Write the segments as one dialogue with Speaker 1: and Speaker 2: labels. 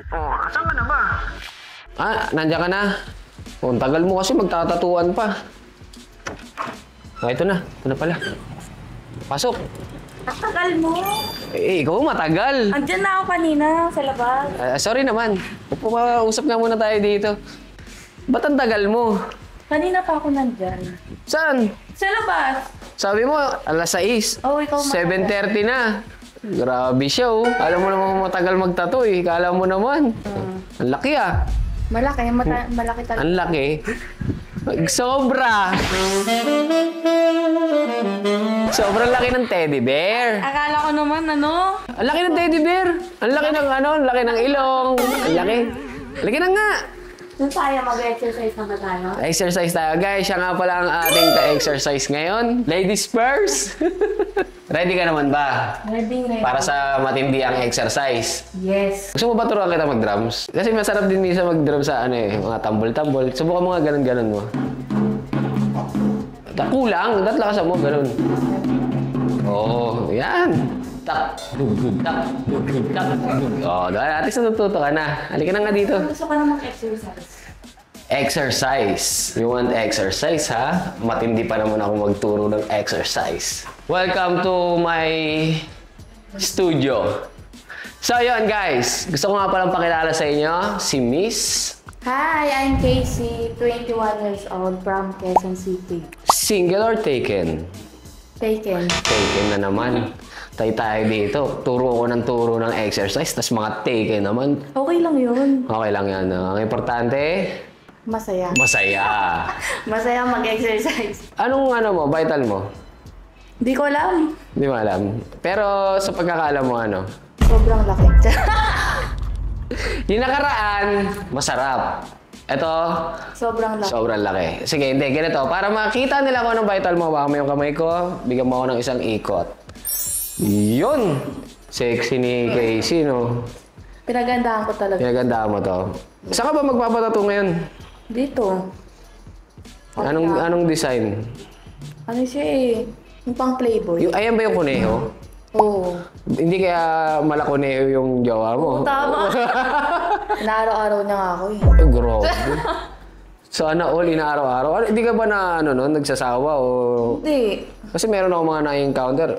Speaker 1: Oh, saan ka na ba?
Speaker 2: Nandiyan ka na. Oh, ang tagal mo kasi magtatatuan pa. Ito na. Ito na pala. Pasok.
Speaker 3: Ang tagal mo.
Speaker 2: Ikaw matagal.
Speaker 3: Andiyan na ako kanina sa labas.
Speaker 2: Sorry naman. Usap nga muna tayo dito. Ba't ang tagal mo?
Speaker 3: Kanina pa ako nandyan.
Speaker 2: Saan?
Speaker 3: Sa labas.
Speaker 2: Sabi mo, alas 6.
Speaker 3: Oh, ikaw
Speaker 2: 7:30 na. Grabe siya, oh. Alam mo naman matagal magtato, eh. Kala mo naman. Ang laki, ah.
Speaker 3: Malaki. Malaki talaga.
Speaker 2: Ang laki. Sobra. Sobrang laki ng teddy bear.
Speaker 3: Akala ko naman, ano?
Speaker 2: Ang laki ng teddy bear. Ang laki ng ang laki ng ilong. Ang laki. Laki na nga.
Speaker 3: Doon tayo mag-exercise na ba tayo?
Speaker 2: Exercise tayo, guys. Siya nga pala ang ating ka-exercise ngayon. Ladies first. Ready ka naman ba?
Speaker 3: Ready.
Speaker 2: Para sa matindi ang exercise.
Speaker 3: Yes.
Speaker 2: Gusto mo ba turuan kita mag-drums? Kasi masarap din minsan mag-drums sa mga tambol-tambol. Subukan mo nga ganun-ganun mo. Kulang. Lakasan mo, ganun. Oo, yan. Tak, tak, tak. Oh, at least natututo ka na. Halika na nga dito.
Speaker 3: Gusto ka na mag-exercise.
Speaker 2: Exercise. You want exercise, ha? Matindi pa naman ako magturo ng exercise. Welcome to my studio. So, yun guys. Gusto ko nga palang pakilala sa inyo, si Miss.
Speaker 3: Hi, I'm Casey, 21 years old from Quezon City.
Speaker 2: Single or taken?
Speaker 3: Taken.
Speaker 2: Taken na naman. Tayo dito. Turo ko ng turo ng exercise, tas mga taken naman.
Speaker 3: Okay lang yun.
Speaker 2: Okay lang yan. Ang importante,
Speaker 3: Masaya.
Speaker 2: masaya.
Speaker 3: Masaya mag-exercise.
Speaker 2: Anong vital mo?
Speaker 3: Di ko alam.
Speaker 2: Hindi mo alam. Pero sa pagkakaalam mo,
Speaker 3: Sobrang laki.
Speaker 2: Yung nakaraan, masarap. Ito,
Speaker 3: Sobrang laki.
Speaker 2: sobrang laki. Sige, hindi. Ganito. Para makita nila kung anong vital mo, baka may yung kamay ko, bigyan mo ako ng isang ikot. Yun! Sexy ni Casey, no?
Speaker 3: Pinagandahan ko talaga.
Speaker 2: Pinagandaan mo to. Saan ka ba magpapatato ngayon?
Speaker 3: Dito.
Speaker 2: Anong design?
Speaker 3: Ano siya eh? Yung pang Playboy.
Speaker 2: Ayan ba yung kuneho?
Speaker 3: Oo.
Speaker 2: Hindi kaya malakuneho yung jowa mo?
Speaker 3: Tama. Inaaraw-araw niya nga ako eh.
Speaker 2: Ay, grabe. Sana all inaaraw-araw. Hindi ka ba nagsasawa o...
Speaker 3: Hindi.
Speaker 2: Kasi meron ako mga na-encounter.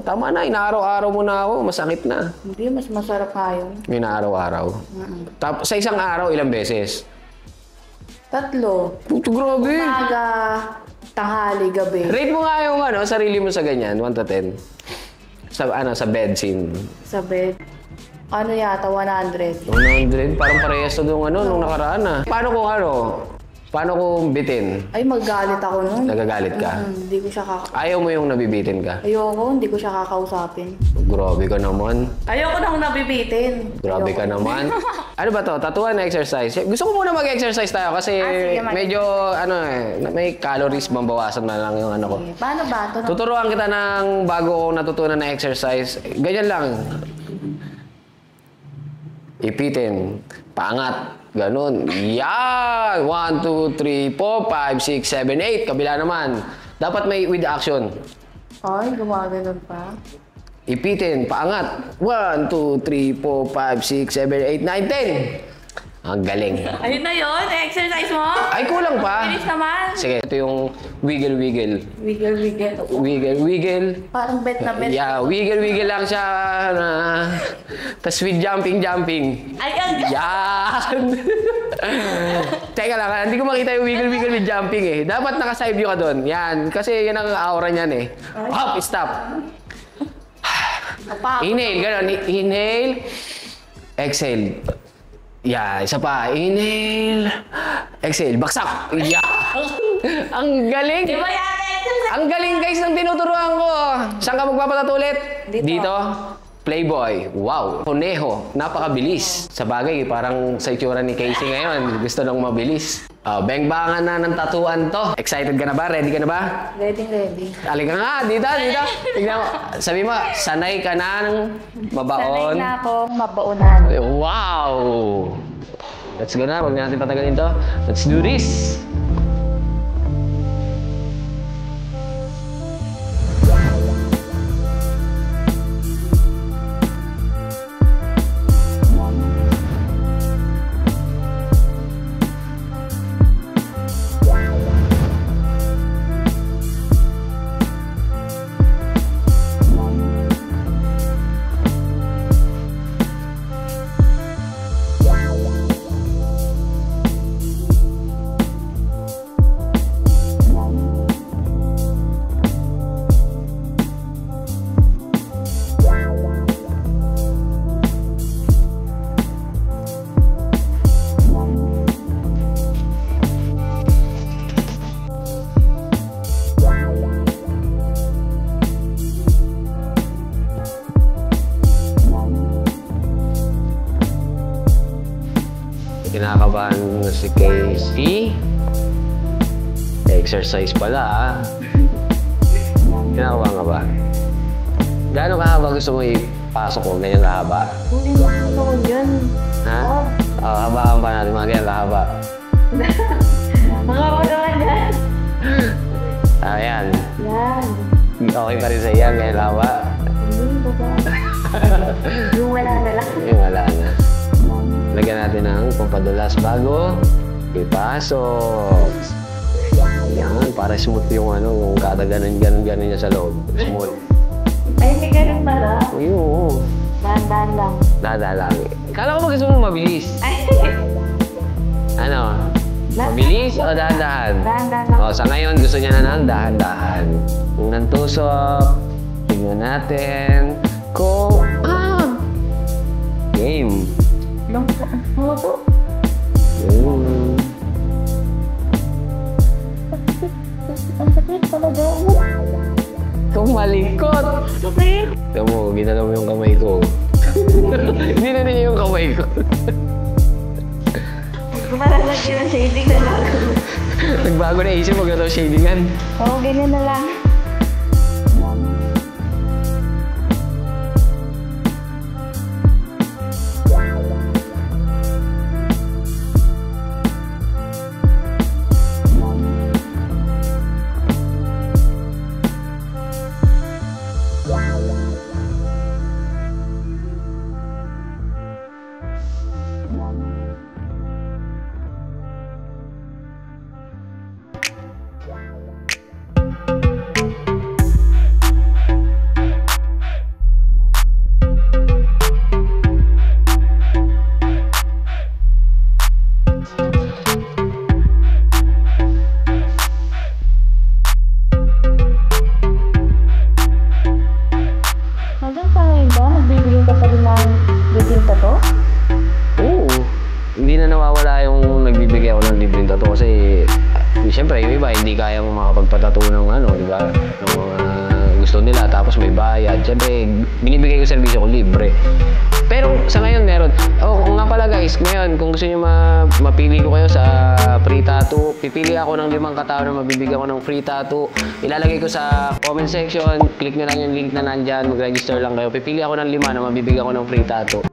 Speaker 2: Tama na, inaaraw-araw mo na ako. Masakit na.
Speaker 3: Hindi, mas masarap nga yun.
Speaker 2: Inaaraw-araw. Sa isang araw, ilang beses?
Speaker 3: 3.
Speaker 2: Puto, grabe.
Speaker 3: Umaga, tanghali, gabi.
Speaker 2: Rate mo nga yung sarili mo sa ganyan, 1 to 10. Sa bed scene.
Speaker 3: Sa bed. Ano yata, 100.
Speaker 2: 100? Parang parehas na nung nakaraan ah. Paano kung bitin?
Speaker 3: Ay, magalit ako nun.
Speaker 2: Nagagalit ka?
Speaker 3: Hindi ko siya
Speaker 2: Ayaw mo yung nabibitin ka?
Speaker 3: Ayoko, hindi ko siya kakausapin.
Speaker 2: Grabe ka naman.
Speaker 3: Ayoko nang nabibitin.
Speaker 2: Grabe ka naman. Ano ba to? Tatuan na exercise? Gusto ko muna mag-exercise tayo kasi
Speaker 3: sige,
Speaker 2: medyo may calories mabawasan na lang yung ko.
Speaker 3: Paano ba ito?
Speaker 2: Tuturuan kita ng bago ko natutunan na exercise. Ganyan lang. Ipitin. Paangat. Ganon. Yan! 1, 2, 3, 4, 5, 6, 7, 8. Kabila naman. Dapat may with action.
Speaker 3: Ay, gumaganon pa.
Speaker 2: Ipitin. Paangat. 1, 2, 3, 4, 5, 6, 7, 8, 9, 10. Ang galing.
Speaker 3: Ayun na yun, exercise mo.
Speaker 2: Ay, kulang pa.
Speaker 3: Bilis naman.
Speaker 2: Sige, ito yung wiggle. Wiggle.
Speaker 3: Parang bet na bet.
Speaker 2: Yeah, wiggle lang siya. Tapos with jumping.
Speaker 3: Ay, ang
Speaker 2: Yan! Teka lang, hindi ko makita yung wiggle with jumping eh. Dapat naka-side view ka doon. Yan, kasi yan ang aura niyan eh. Hop, stop. Inhale, gano'n. Inhale. Exhale. Yeah, isa pa. Inhale. Exhale. Baksak. Yeah. Ang galing.
Speaker 3: Di ba yan exercise?
Speaker 2: Ang galing guys ng tinuturuan ko. Saan ka magpapatato ulit?
Speaker 3: Dito.
Speaker 2: Playboy. Wow. Kuneho. Napakabilis. Sa bagay, parang sa itsura ni Casey ngayon. Gusto nang mabilis. Bengbangan na ng tatuan to. Excited ka na ba? Ready ka na ba?
Speaker 3: Ready.
Speaker 2: Halika nga. Dito. Tignan mo. Sabi mo, sanay ka na ng mabaon.
Speaker 3: Sanay na akong mabaunan.
Speaker 2: Wow! Let's go na. Huwag na natin patagalin to. Let's do this! Kinakabahan mo si Casey. Exercise pala, ha? Kinakabahan ka ba? Gaano kahaba gusto mo ipasok ko? Ganyan kahaba?
Speaker 3: Hindi mo naman yun.
Speaker 2: Ha? Habaan pa natin mga ganyan kahaba.
Speaker 3: Mga naman yan.
Speaker 2: Ayan.
Speaker 3: Yan.
Speaker 2: Okay pa rin sa iyan, ganyan kahaba.
Speaker 3: Hindi ba ba? Yung wala na lang.
Speaker 2: Yung wala na. Lagyan natin ng pampadulas bago ipasok. Yan, para smooth yung yung kada ganun niya sa loob. Smooth.
Speaker 3: Ay, hindi ganun pala.
Speaker 2: Oo.
Speaker 3: Dahan-dahan lang.
Speaker 2: Dada lang. Kala ko ba gusto mo mabilis?
Speaker 3: Ay,
Speaker 2: Ano? Mabilis o dahan-dahan?
Speaker 3: dahan-dahan lang.
Speaker 2: O, sa ngayon gusto niya na ng dahan-dahan. Unang tusok. Tingnan natin. Kung... Game.
Speaker 3: Long photo.
Speaker 2: Game.
Speaker 3: Ang sakit talaga.
Speaker 2: Kung malikot.
Speaker 3: Sakit.
Speaker 2: Tignan mo, ginalaw mo yung kamay ko. Hindi na niya yung kamay ko.
Speaker 3: Gumalalagyan ng shading na lang.
Speaker 2: Nagbago na isip, huwag na daw shadingan.
Speaker 3: Oo, ganyan na lang. Hanggang sa ngayon ba, nagbibigay ka pa rin ng libreng tato?
Speaker 2: Oo. Hindi na nawawala yung nagbibigay ako ng libreng tattoo kasi siyempre yung iba hindi kaya mo makapagpatattoo ng di ba? Ng mga gusto nila tapos may bayad. Siyempre binibigay ko servisyo ko libre. Pero sa ngayon meron. Kung nga pala guys, ngayon kung gusto niyo mapili ko kayo sa free tattoo, pipili ako ng 5 katao na mabibigyan ko ng free tattoo. Ilalagay ko sa comment section, click nyo lang yung link na nandyan, mag-register lang kayo. Pipili ako ng 5 na mabibigyan ko ng free tattoo.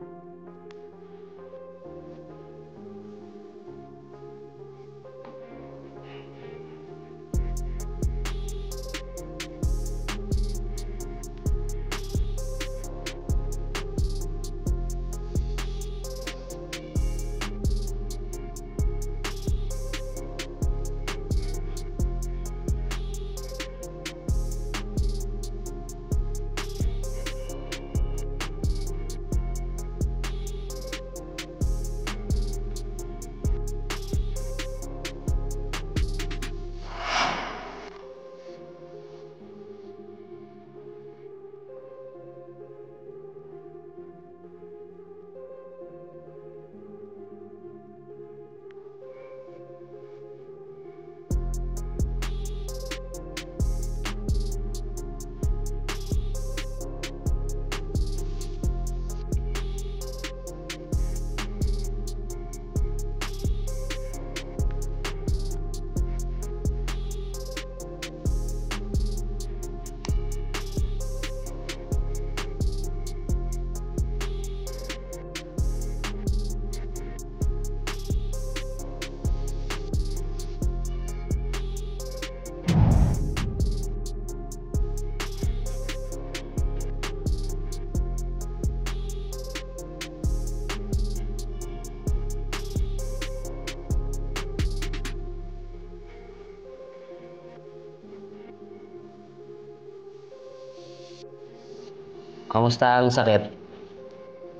Speaker 2: Kamusta ang sakit?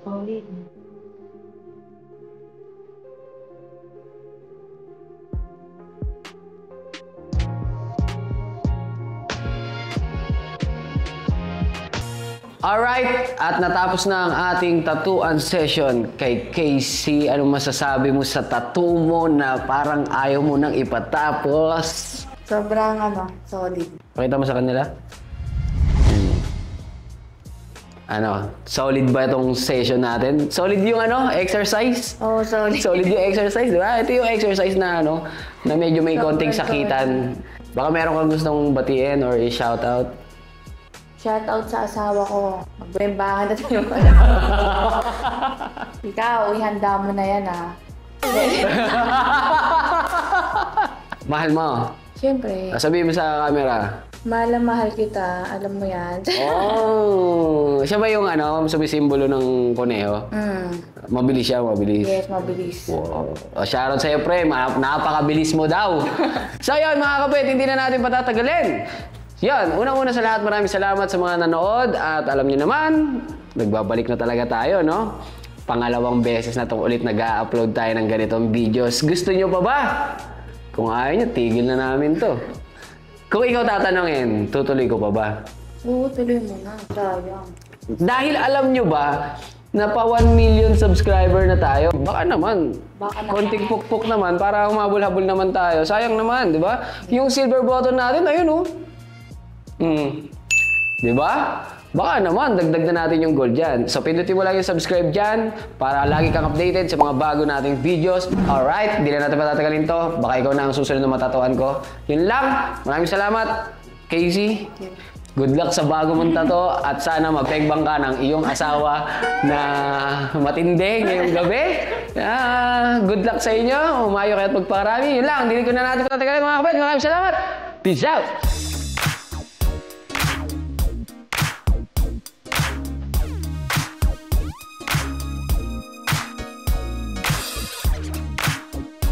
Speaker 3: Solid.
Speaker 2: Alright, at natapos na ang ating tattooan session kay Casey. Anong masasabi mo sa tattoo mo na parang ayaw mo nang ipatapos?
Speaker 3: Sobrang solid.
Speaker 2: Pakita mo sa kanila. Ano, solid ba itong session natin? Solid yung exercise?
Speaker 3: Oo, sorry.
Speaker 2: Solid yung exercise, di ba? Ito yung exercise na na medyo may konting sakitan. Baka meron kang gustong batiin or i-shoutout.
Speaker 3: Shoutout sa asawa ko. Magbembangan na tayo. Ikaw, ihanda mo na yan
Speaker 2: Mahal mo.
Speaker 3: Siyempre,
Speaker 2: Sabihin mo sa camera.
Speaker 3: mahal na mahal kita. Alam mo yan.
Speaker 2: Oh, siya ba yung sumisimbolo ng kuneho? Mabilis siya, mabilis.
Speaker 3: Yes, mabilis.
Speaker 2: Wow. Shoutout sa'yo, pre. Napakabilis mo daw. So, yun, mga kapit, hindi na natin patatagalin. Yan, unang-una sa lahat, maraming salamat sa mga nanood. At alam niyo naman, nagbabalik na talaga tayo, no? Pangalawang beses na itong ulit nag-upload tayo ng ganitong videos. Gusto niyo pa ba? Kung ayaw niyo, tigil na namin to. Kung ikaw tatanungin, tutuloy ko pa ba?
Speaker 3: Oo, tuloy mo na. Sayang.
Speaker 2: Dahil alam nyo ba, na pa 1 million subscriber na tayo, baka naman, konting pukpuk naman para humabol-habol naman tayo. Sayang naman, di ba? Yung silver button natin, ayun oh. Di ba? Baka naman, dagdag na natin yung gold dyan. So, pindutin mo lang yung subscribe dyan para lagi kang updated sa mga bago nating videos. Alright, hindi na natin patatagalin to. Baka ikaw na ang susunod na matatuan ko. Yun lang. Maraming salamat, Casey. Good luck sa bago mong tato at sana mapegbang ka ng iyong asawa na matindi ngayong gabi. Good luck sa inyo. Umayo kayo at magpakarami. Yun lang, hindi ko na natin patatagalin mga kapatid. Maraming salamat. Peace out!